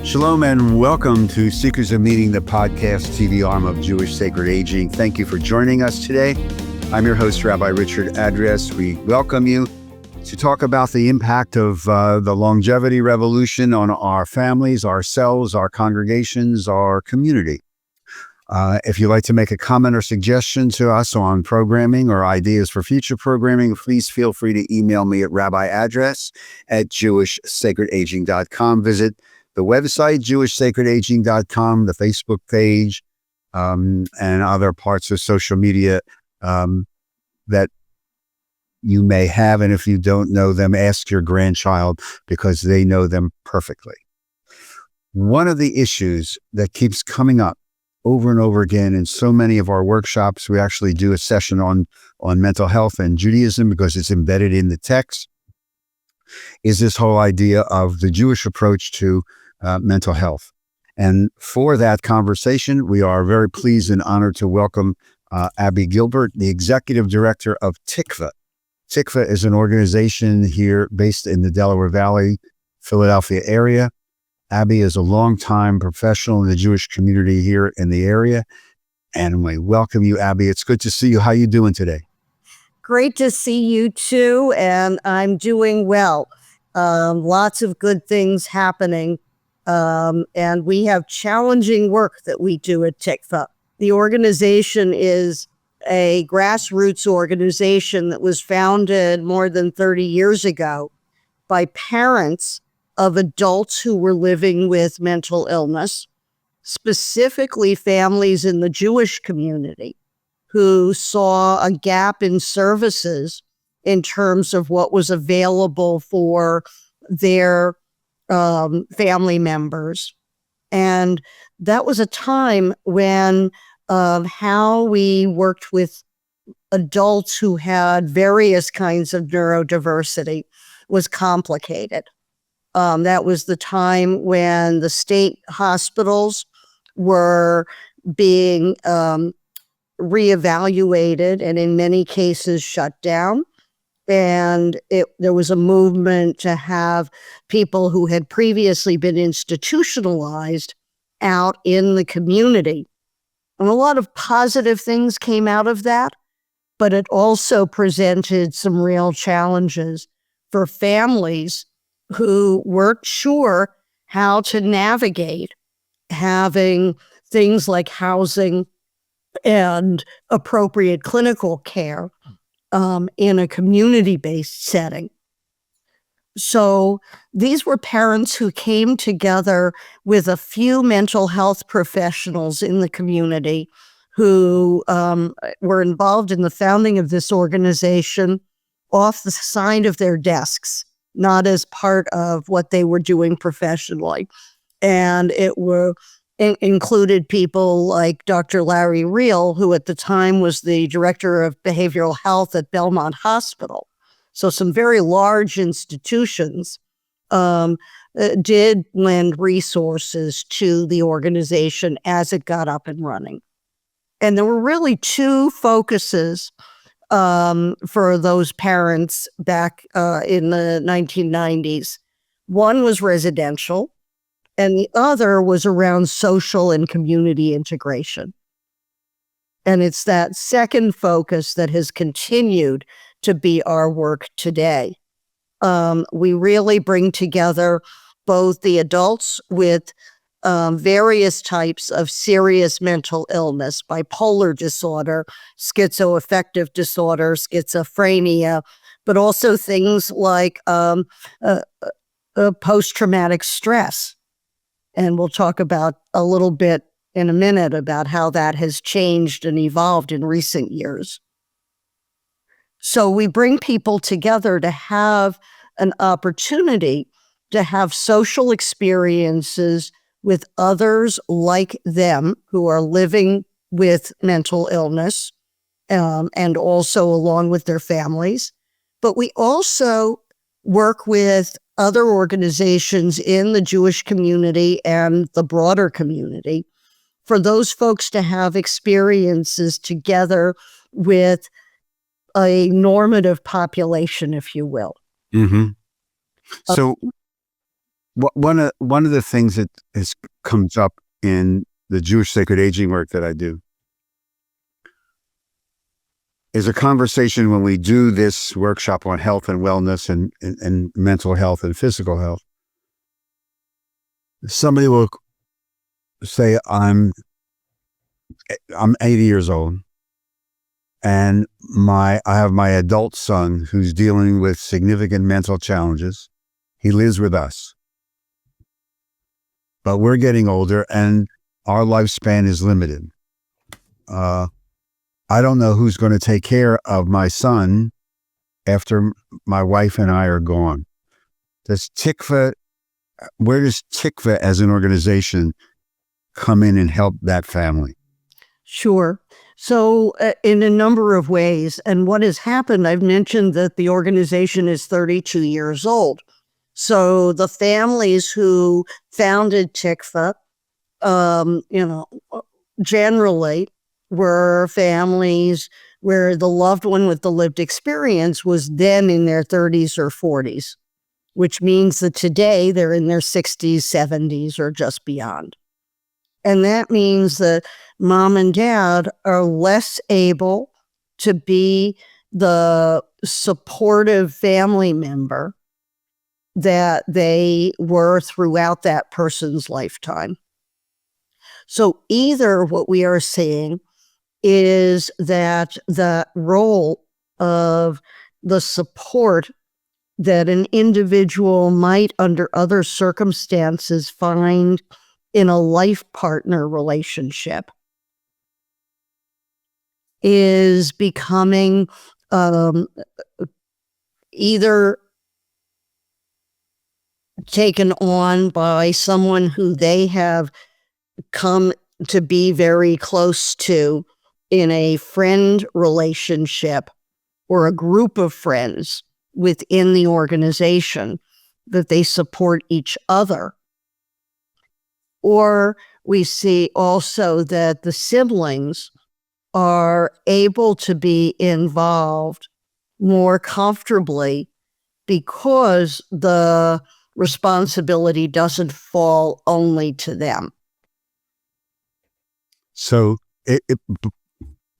Shalom and welcome to Seekers of Meaning, the podcast TV arm of Jewish Sacred Aging. Thank you for joining us today. I'm your host, Rabbi Richard Address. We welcome you to talk about the impact of the longevity revolution on our families, ourselves, our congregations, our community. If you'd like to make a comment or suggestion to us on programming or ideas for future programming, please feel free to email me at rabbiaddress@jewishsacredaging.com. Visit the website, jewishsacredaging.com, the Facebook page, and other parts of social media that you may have. And if you don't know them, ask your grandchild because they know them perfectly. One of the issues that keeps coming up over and over again in so many of our workshops, we actually do a session on mental health and Judaism because it's embedded in the text, is this whole idea of the Jewish approach to mental health. And for that conversation, we are very pleased and honored to welcome Abby Gilbert, the Executive Director of Tikvah. Tikvah is an organization here based in the Delaware Valley, Philadelphia area. Abby is a longtime professional in the Jewish community here in the area. And we welcome you, Abby. It's good to see you. How are you doing today? Great to see you too. And I'm doing well. Lots of good things happening. And we have challenging work that we do at Tikvah. The organization is a grassroots organization that was founded more than 30 years ago by parents of adults who were living with mental illness, specifically families in the Jewish community who saw a gap in services in terms of what was available for their family members. And that was a time when how we worked with adults who had various kinds of neurodiversity was complicated. That was the time when the state hospitals were being reevaluated and in many cases shut down. And there was a movement to have people who had previously been institutionalized out in the community. And a lot of positive things came out of that, but it also presented some real challenges for families who weren't sure how to navigate having things like housing and appropriate clinical care in a community-based setting. So these were parents who came together with a few mental health professionals in the community who were involved in the founding of this organization off the side of their desks, not as part of what they were doing professionally. And it included people like Dr. Larry Reel, who at the time was the director of behavioral health at Belmont Hospital. So some very large institutions did lend resources to the organization as it got up and running. And there were really two focuses for those parents back in the 1990s. One was residential, and the other was around social and community integration. And it's that second focus that has continued to be our work today. We really bring together both the adults with various types of serious mental illness, bipolar disorder, schizoaffective disorder, schizophrenia, but also things like post-traumatic stress. And we'll talk about a little bit in a minute about how that has changed and evolved in recent years. So we bring people together to have an opportunity to have social experiences with others like them who are living with mental illness, and also along with their families. But we also work with other organizations in the Jewish community and the broader community for those folks to have experiences together with a normative population, if you will. Mm-hmm. So one of the things that comes up in the Jewish sacred aging work that I do is a conversation when we do this workshop on health and wellness and mental health and physical health. Somebody will say, I'm 80 years old, and I have my adult son who's dealing with significant mental challenges. He lives with us, but we're getting older and our lifespan is limited. I don't know who's going to take care of my son after my wife and I are gone. Where does Tikvah as an organization come in and help that family? Sure. So in a number of ways, and what has happened, I've mentioned that the organization is 32 years old. So the families who founded Tikvah, generally were families where the loved one with the lived experience was then in their 30s or 40s, which means that today they're in their 60s, 70s, or just beyond. And that means that mom and dad are less able to be the supportive family member that they were throughout that person's lifetime. So either what we are seeing is that the role of the support that an individual might under other circumstances find in a life partner relationship is becoming either taken on by someone who they have come to be very close to in a friend relationship or a group of friends within the organization that they support each other. Or we see also that the siblings are able to be involved more comfortably because the responsibility doesn't fall only to them. So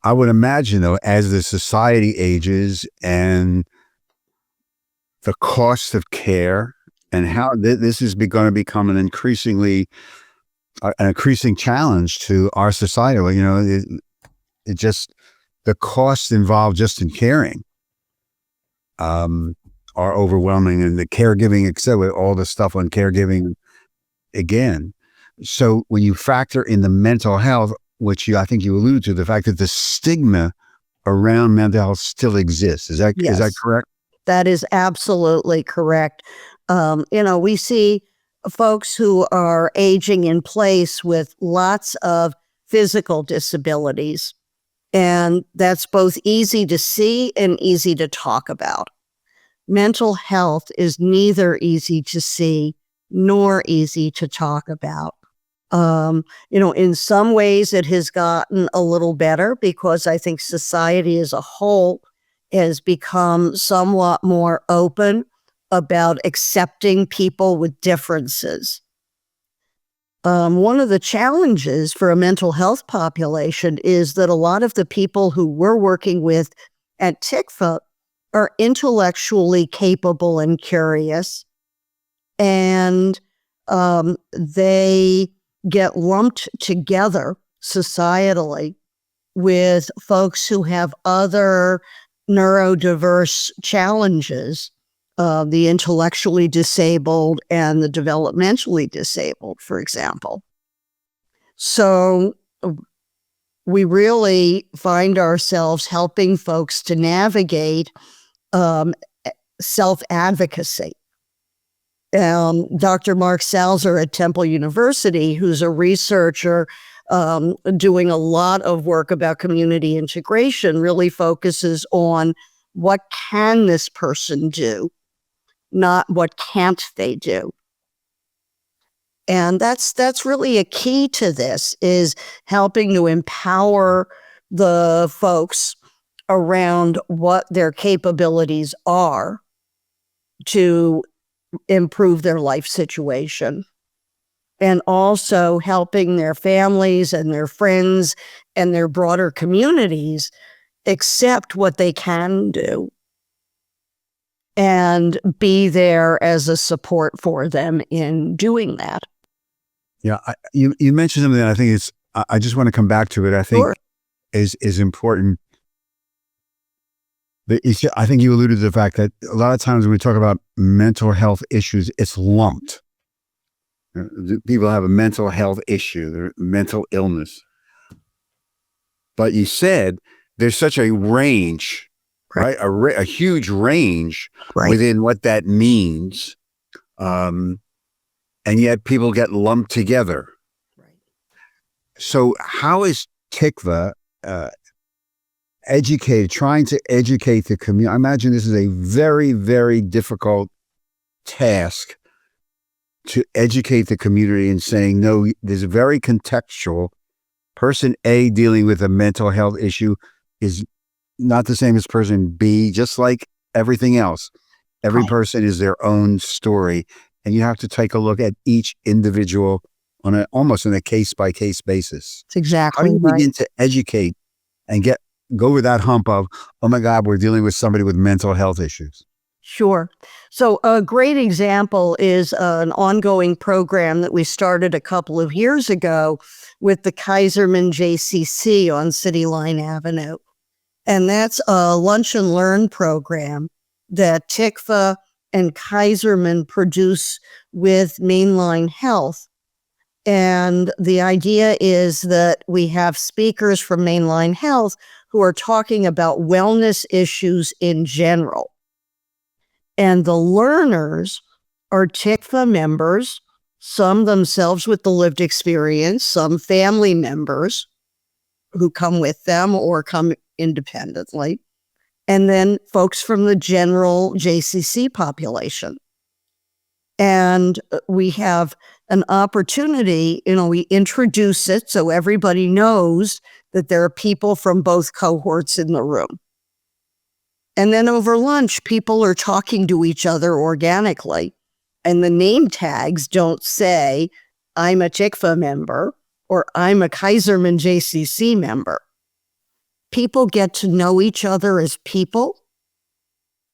I would imagine, though, as the society ages and the cost of care and how this is going to become an increasing challenge to our society. It just, the costs involved just in caring are overwhelming, and the caregiving, except with all the stuff on caregiving again. So when you factor in the mental health, which I think you alluded to, the fact that the stigma around mental health still exists. Is that correct? That is absolutely correct. We see folks who are aging in place with lots of physical disabilities, and that's both easy to see and easy to talk about. Mental health is neither easy to see nor easy to talk about. In some ways it has gotten a little better because I think society as a whole has become somewhat more open about accepting people with differences. One of the challenges for a mental health population is that a lot of the people who we're working with at Tikvah are intellectually capable and curious, and they get lumped together societally with folks who have other neurodiverse challenges, the intellectually disabled and the developmentally disabled, for example. So we really find ourselves helping folks to navigate self-advocacy. Dr. Mark Salzer at Temple University, who's a researcher doing a lot of work about community integration, really focuses on what can this person do, not what can't they do. And that's really a key to this, is helping to empower the folks around what their capabilities are to improve their life situation, and also helping their families and their friends and their broader communities accept what they can do and be there as a support for them in doing that. Yeah, you mentioned something that I think is, I just want to come back to it. I think Sure. is important. I think you alluded to the fact that a lot of times when we talk about mental health issues, it's lumped. People have a mental health issue, their mental illness. But you said there's such a range, right? A huge range within what that means. And yet people get lumped together. Right. So how is Tikvah trying to educate the community? I imagine this is a very, very difficult task to educate the community and saying, no, this is very contextual. Person A dealing with a mental health issue is not the same as person B, just like everything else. Every person is their own story. And you have to take a look at each individual almost on a case-by-case basis. That's exactly How do you right. begin to educate and go over that hump of, oh my God, we're dealing with somebody with mental health issues? Sure. So a great example is an ongoing program that we started a couple of years ago with the Kaiserman JCC on City Line Avenue. And that's a lunch and learn program that Tikvah and Kaiserman produce with Mainline Health. And the idea is that we have speakers from Mainline Health who are talking about wellness issues in general. And the learners are Tikvah members, some themselves with the lived experience, some family members who come with them or come independently, and then folks from the general JCC population. And we have an opportunity, we introduce it so everybody knows that there are people from both cohorts in the room. And then over lunch, people are talking to each other organically. And the name tags don't say, I'm a Tikvah member or I'm a Kaiserman JCC member. People get to know each other as people.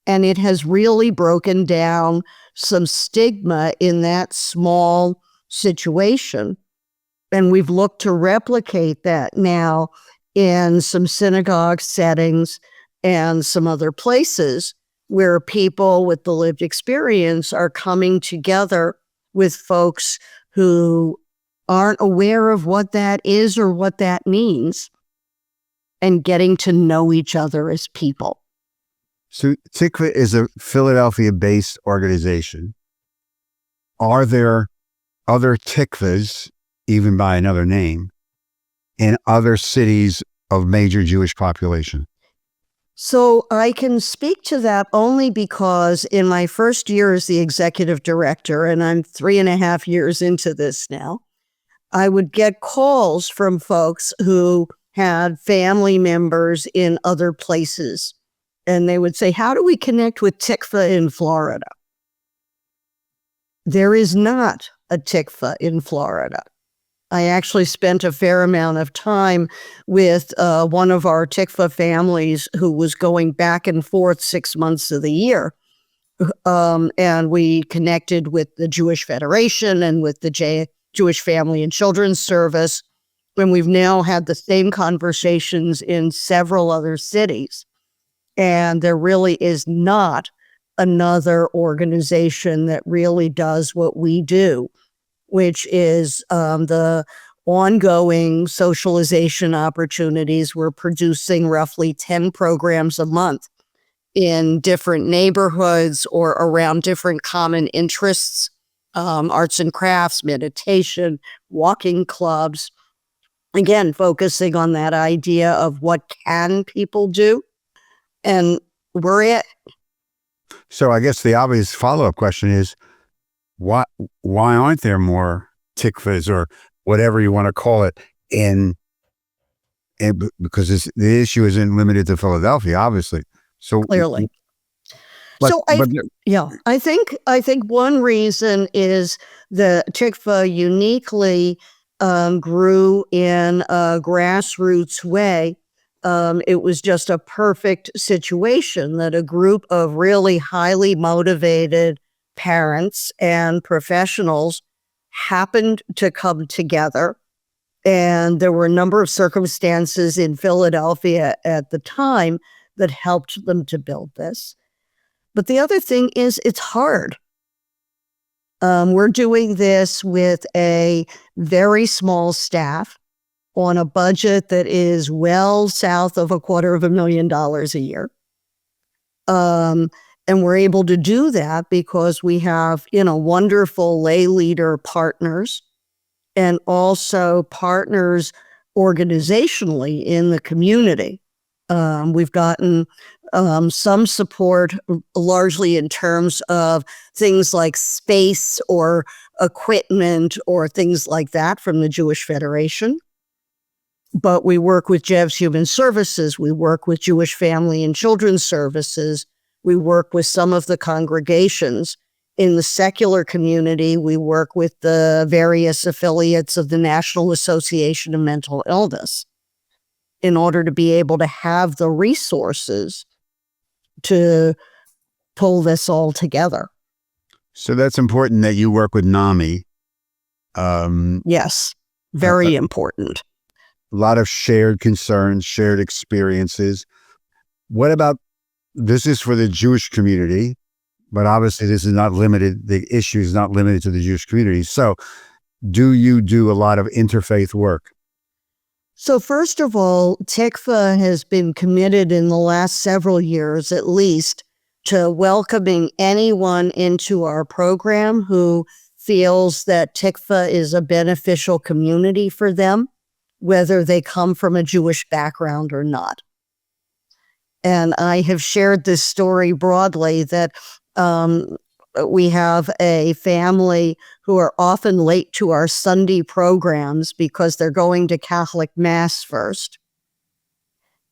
And it has really broken down some stigma in that small situation. And we've looked to replicate that now in some synagogue settings and some other places where people with the lived experience are coming together with folks who aren't aware of what that is or what that means and getting to know each other as people. So Tikvah is a Philadelphia-based organization. Are there other Tikvahs, even by another name, in other cities of major Jewish population? So I can speak to that only because in my first year as the executive director, and I'm 3.5 years into this now, I would get calls from folks who had family members in other places. And they would say, how do we connect with Tikvah in Florida? There is not a Tikvah in Florida. I actually spent a fair amount of time with one of our Tikvah families who was going back and forth 6 months of the year. And we connected with the Jewish Federation and with the Jewish Family and Children's Service. And we've now had the same conversations in several other cities. And there really is not another organization that really does what we do, which is the ongoing socialization opportunities. We're producing roughly 10 programs a month in different neighborhoods or around different common interests, arts and crafts, meditation, walking clubs. Again, focusing on that idea of what can people do, and we're it. So I guess the obvious follow-up question is, why aren't there more Tikvahs or whatever you want to call it because the issue isn't limited to Philadelphia, obviously. So Clearly. But, So but I think one reason is the Tikvah uniquely grew in a grassroots way. It was just a perfect situation that a group of really highly motivated parents and professionals happened to come together. And there were a number of circumstances in Philadelphia at the time that helped them to build this. But the other thing is it's hard. We're doing this with a very small staff on a budget that is well south of $250,000 a year. And we're able to do that because we have, wonderful lay leader partners and also partners organizationally in the community. We've gotten some support largely in terms of things like space or equipment or things like that from the Jewish Federation. But we work with Jev's Human Services. We work with Jewish Family and Children's Services. We work with some of the congregations. In the secular community, we work with the various affiliates of the National Association of Mental Illness in order to be able to have the resources to pull this all together. So that's important that you work with NAMI. Yes, very important. A lot of shared concerns, shared experiences. What about, this is for the Jewish community, but obviously this is not limited, the issue is not limited to the Jewish community. So do you do a lot of interfaith work? So first of all, Tikvah has been committed in the last several years, at least, to welcoming anyone into our program who feels that Tikvah is a beneficial community for them, whether they come from a Jewish background or not. And I have shared this story broadly that we have a family who are often late to our Sunday programs because they're going to Catholic Mass first.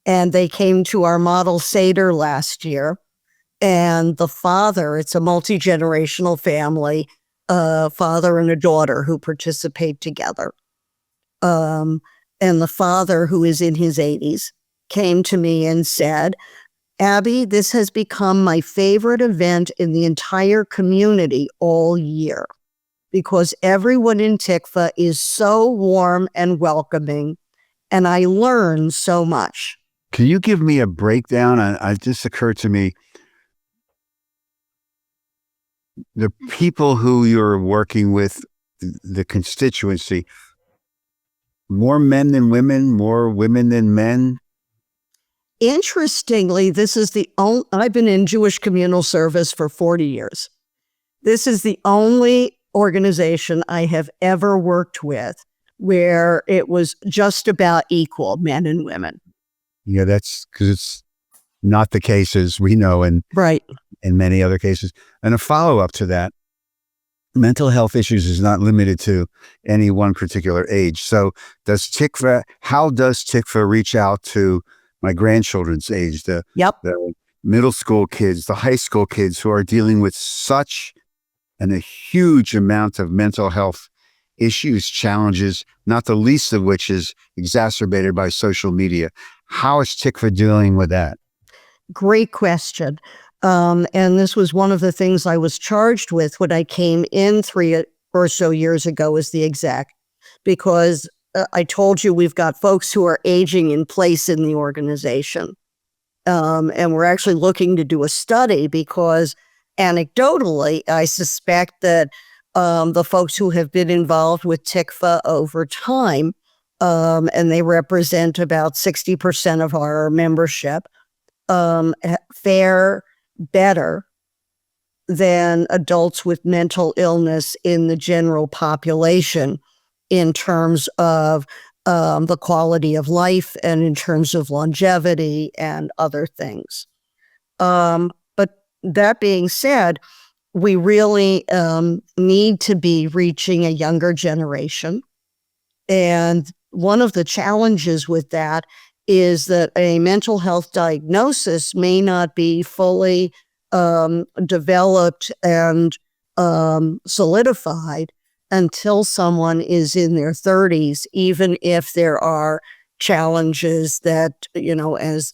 And they came to our model Seder last year. And the father, it's a multi-generational family, father and a daughter who participate together. And the father, who is in his 80s, came to me and said, Abby, this has become my favorite event in the entire community all year because everyone in Tikvah is so warm and welcoming, and I learn so much. Can you give me a breakdown? It just occurred to me, the people who you're working with, the constituency, more men than women, more women than men? Interestingly, this is the only, I've been in Jewish communal service for 40 years. This is the only organization I have ever worked with where it was just about equal, men and women. Yeah, that's because it's not the case as we know in many other cases. And a follow-up to that, mental health issues is not limited to any one particular age. So how does Tikvah reach out to my grandchildren's age, the middle school kids, the high school kids who are dealing with such a huge amount of mental health issues, challenges, not the least of which is exacerbated by social media? How is Tikvah dealing with that? Great question. And this was one of the things I was charged with when I came in 3 or so years ago as the exec, because I told you we've got folks who are aging in place in the organization. And we're actually looking to do a study because anecdotally, I suspect that the folks who have been involved with Tikvah over time, and they represent about 60% of our membership, fare better than adults with mental illness in the general population in terms of the quality of life and in terms of longevity and other things. But that being said, we really need to be reaching a younger generation. And one of the challenges with that is that a mental health diagnosis may not be fully developed and solidified until someone is in their 30s, even if there are challenges that, as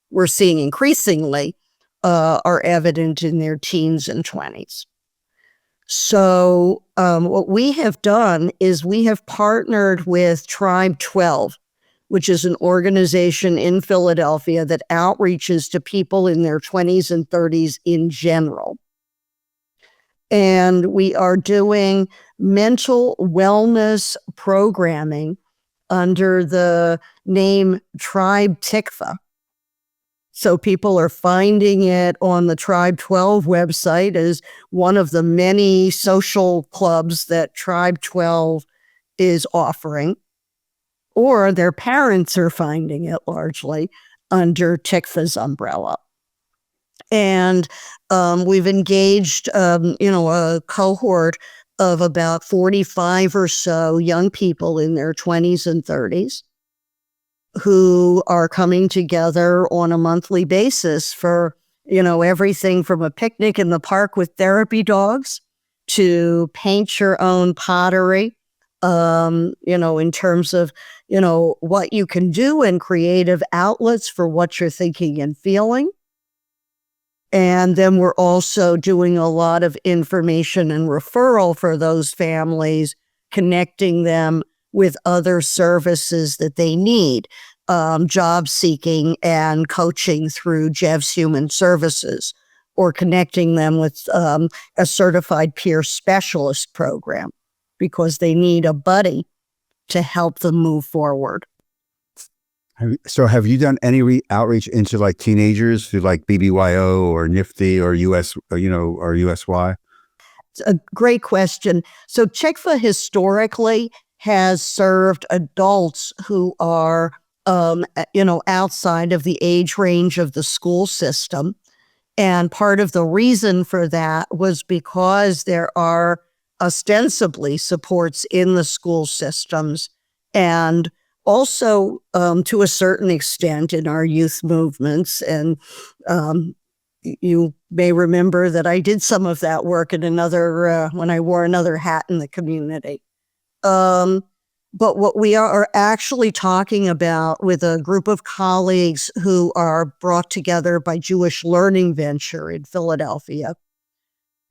we're seeing increasingly, are evident in their teens and 20s. So what we have done is we have partnered with Tribe 12, which is an organization in Philadelphia that outreaches to people in their 20s and 30s in general. And we are doing mental wellness programming under the name Tribe Tikvah. So people are finding it on the Tribe 12 website as one of the many social clubs that Tribe 12 is offering, or their parents are finding it largely under Tikvah's umbrella. And we've engaged, a cohort of about 45 or so young people in their 20s and 30s who are coming together on a monthly basis for, everything from a picnic in the park with therapy dogs to paint your own pottery, in terms of, what you can do and creative outlets for what you're thinking and feeling. And then we're also doing a lot of information and referral for those families, connecting them with other services that they need, job seeking and coaching through Jev's Human Services, or connecting them with a certified peer specialist program because they need a buddy to help them move forward. So have you done any outreach into like teenagers through like BBYO or Nifty or US, or USY? It's a great question. So Tikvah historically has served adults who are, outside of the age range of the school system. And part of the reason for that was because there are ostensibly supports in the school systems, and also to a certain extent in our youth movements. And you may remember that I did some of that work in when I wore another hat in the community. But what we are actually talking about with a group of colleagues who are brought together by Jewish Learning Venture in Philadelphia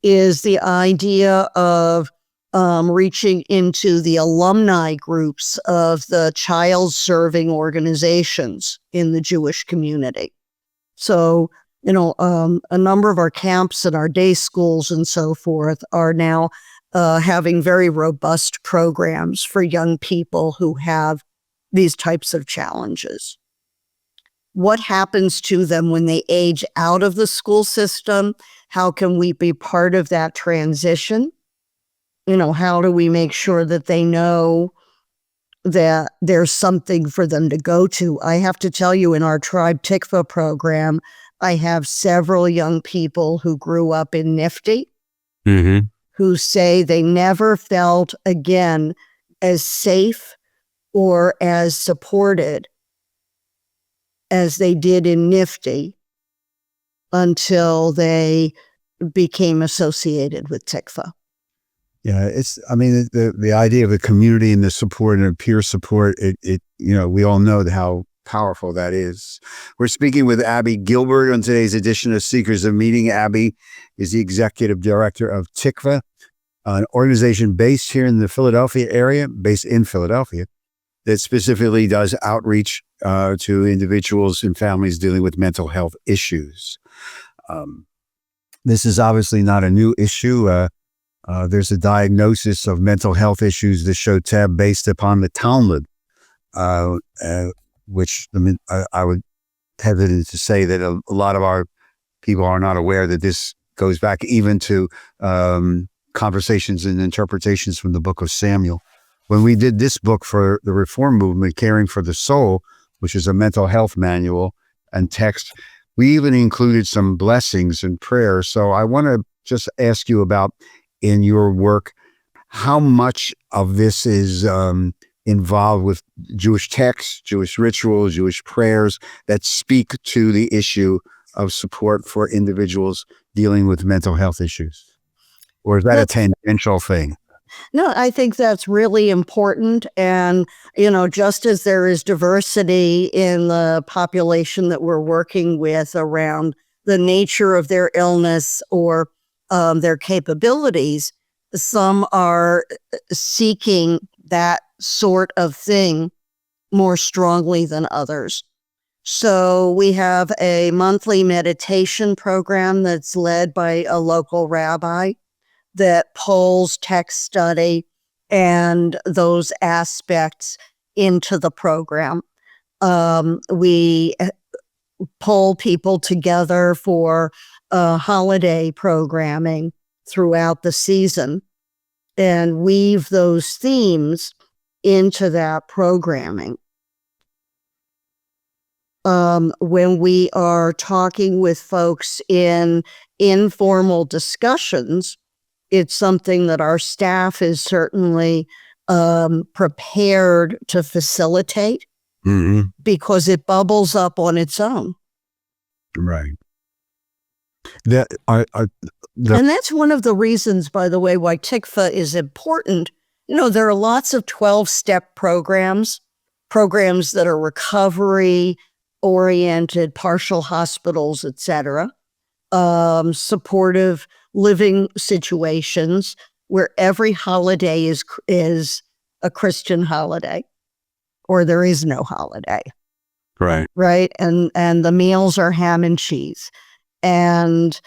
is the idea of reaching into the alumni groups of the child serving organizations in the Jewish community. So, a number of our camps and our day schools and so forth are now having very robust programs for young people who have these types of challenges. What happens to them when they age out of the school system? How can we be part of that transition? How do we make sure that they know that there's something for them to go to? I have to tell you, in our Tribe Tikvah program, I have several young people who grew up in Nifty, who say they never felt again as safe or as supported as they did in Nifty until they became associated with Tikvah. Yeah, the idea of the community and the support and peer support, we all know how powerful that is. We're speaking with Abby Gilbert on today's edition of Seekers of Meaning. Abby is the executive director of Tikvah, an organization based here in the Philadelphia area, that specifically does outreach to individuals and families dealing with mental health issues. This is obviously not a new issue. There's a diagnosis of mental health issues, the Shoteb, based upon the Talmud, which I would hesitate to say that a lot of our people are not aware that this goes back even to conversations and interpretations from the book of Samuel. When we did this book for the Reform Movement, Caring for the Soul, which is a mental health manual and text, we even included some blessings and prayers. So I want to just ask you about, in your work, how much of this is involved with Jewish texts, Jewish rituals, Jewish prayers that speak to the issue of support for individuals dealing with mental health issues? Or is that a That's tangential thing? No, I think that's really important. And, just as there is diversity in the population that we're working with around the nature of their illness or their capabilities, some are seeking that sort of thing more strongly than others. So we have a monthly meditation program that's led by a local rabbi that pulls text study and those aspects into the program. We pull people together for holiday programming throughout the season and weave those themes into that programming. When we are talking with folks in informal discussions, it's something that our staff is certainly prepared to facilitate because it bubbles up on its own. Right. And that's one of the reasons, by the way, why Tikvah is important. There are lots of 12-step programs that are recovery-oriented, partial hospitals, etc., supportive living situations where every holiday is a Christian holiday, or there is no holiday. Right. Right. And the meals are ham and cheese and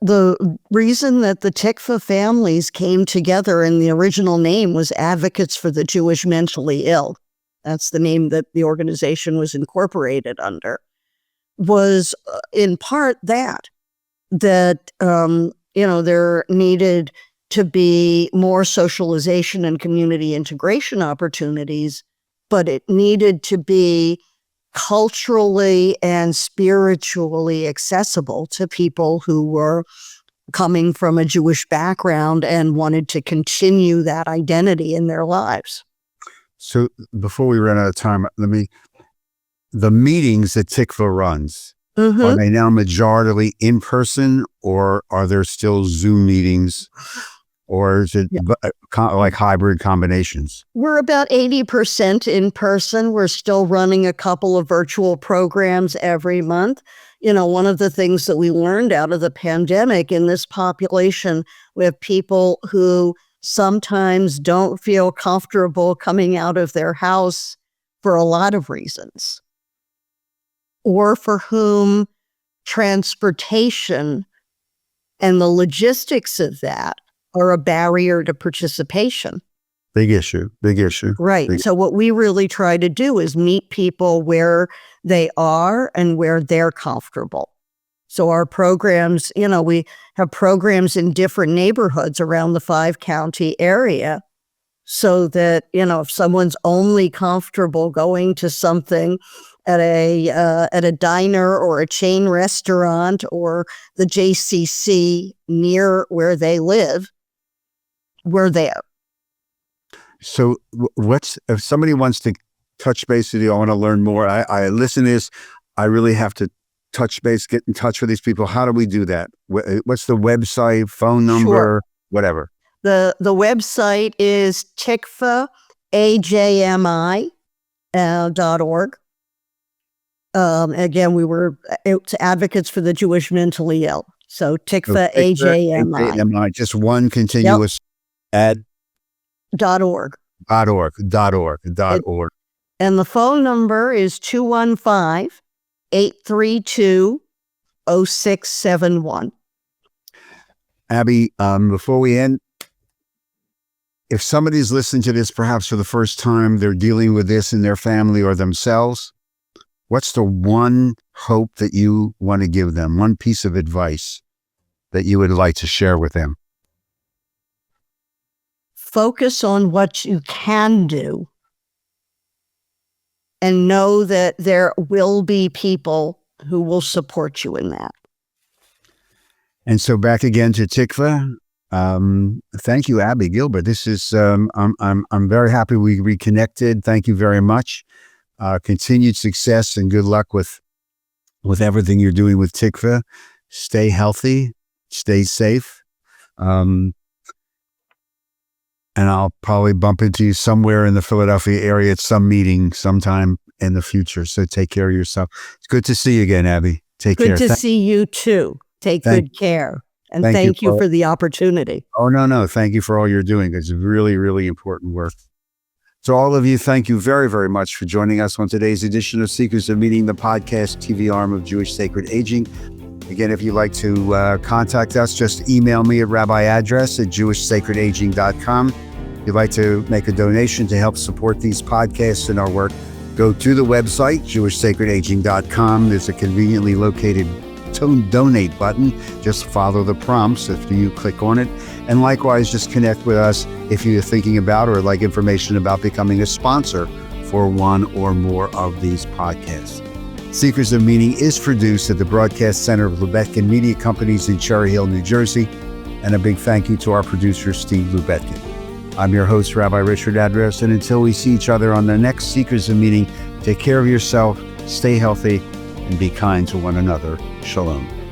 the reason that the Tikvah families came together, and the original name was Advocates for the Jewish Mentally Ill. That's the name that the organization was incorporated under. Was in part that there needed to be more socialization and community integration opportunities, but it needed to be culturally and spiritually accessible to people who were coming from a Jewish background and wanted to continue that identity in their lives. So before we run out of time, the meetings that Tikvah runs, are they now majority in person, or are there still Zoom meetings, or is it like hybrid combinations? We're about 80% in person. We're still running a couple of virtual programs every month. One of the things that we learned out of the pandemic in this population, we have people who sometimes don't feel comfortable coming out of their house for a lot of reasons, or for whom transportation and the logistics of that are a barrier to participation. Big issue. Right. So what we really try to do is meet people where they are and where they're comfortable. So our programs, we have programs in different neighborhoods around the 5-county area, so that, if someone's only comfortable going to something at a diner or a chain restaurant or the JCC near where they live, we're there. So if somebody wants to touch base with you, I want to learn more. I listen to this. I really have to touch base, get in touch with these people. How do we do that? What's the website, phone number, Sure. whatever? The website is tikvahajmi.org. Again, it's Advocates for the Jewish Mentally Ill. So Tikvah, AJMI. Just one continuous ad. .org. .org. And the phone number is 215-832-0671. Abby, before we end, if somebody's listening to this perhaps for the first time, they're dealing with this in their family or themselves, what's the one hope that you want to give them, one piece of advice that you would like to share with them? Focus on what you can do and know that there will be people who will support you in that. And so back again to Tikvah. Thank you, Abby Gilbert. This is I'm very happy we reconnected. Thank you very much. continued success and good luck with everything you're doing with Tikvah. Stay healthy, stay safe. And I'll probably bump into you somewhere in the Philadelphia area at some meeting sometime in the future. So take care of yourself. It's good to see you again, Abby. Take care. Good to see you too. Take good care. And thank you for the opportunity. Oh, no. Thank you for all you're doing. It's really, really important work. So all of you, thank you very, very much for joining us on today's edition of Secrets of Meaning, the podcast TV arm of Jewish Sacred Aging. Again, if you'd like to contact us, just email me at Rabbi Address at jewishsacredaging.com. If you'd like to make a donation to help support these podcasts and our work, go to the website, jewishsacredaging.com. There's a conveniently located donate button. Just follow the prompts after you click on it. And likewise, just connect with us if you're thinking about or like information about becoming a sponsor for one or more of these podcasts. Secrets of Meaning is produced at the Broadcast Center of Lubetkin Media Companies in Cherry Hill, New Jersey. And a big thank you to our producer, Steve Lubetkin. I'm your host, Rabbi Richard Address. And until we see each other on the next Secrets of Meaning, take care of yourself, stay healthy, and be kind to one another. Shalom.